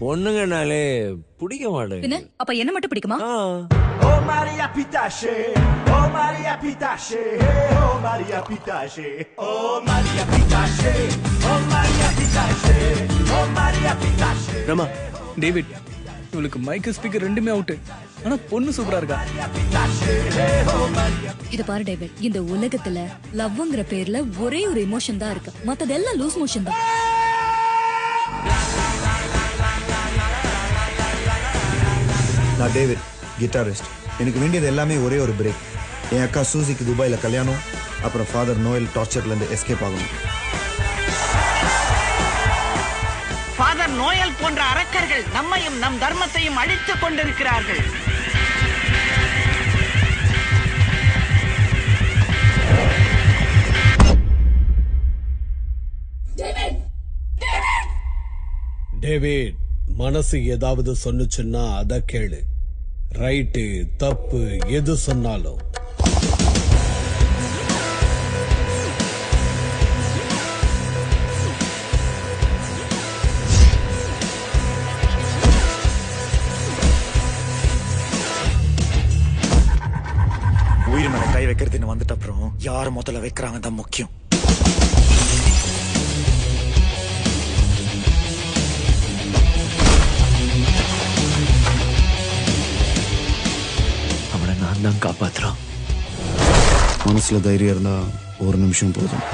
பொண்ணுங்கனாலே பிடிக்க மாட்டேன். அப்ப என்ன மட்டும் பிடிக்குமா? Oh Maria Pitache, oh Maria Pitache, oh Maria Pitache, oh Maria Pitache, oh Maria Pitache, oh Maria Pitache. Rama, David, இவளுக்கு மைக் ஸ்பீக்கர் ரெண்டுமே அவுட். ஆனா பொண்ணு சூப்பரா இருக்கா. இத பாரு டேவிட், இந்த உலகத்துல லவ்ங்கிற பேர்ல ஒரே ஒரு எமோஷன் தான் இருக்கு. மத்ததெல்லாம் லூஸ் மோஷன் தான். நான் டேவிட், கிட்டாரிஸ்ட். எனக்கு வேண்டியது எல்லாமே ஒரே ஒரு பிரேக். என் அக்கா சூசிக்கு துபாயில கல்யாணம், அப்புறம் ஃபாதர் நோயல் டார்ச்சர்ல இருந்து எஸ்கேப் ஆகணும். ஃபாதர் நோயல் போன்ற அரக்கர்கள் நம்மையும் நம் தர்மத்தையும் அழித்துக் கொண்டிருக்கிறார்கள். டேவிட், மனசு ஏதாவது சொன்னுச்சுன்னா அத கேளு. ரைட்டு தப்பு எது சொன்னாலும். உயிர் மேல கை வைக்கிறதுன்னு வந்துட்ட அப்புறம் யார் முதல்ல வைக்கிறாங்க தான் முக்கியம். அவனை நான் தான் காப்பாத்துறான். மனசுல தைரியம் இருந்தா ஒரு நிமிஷம் போதும்.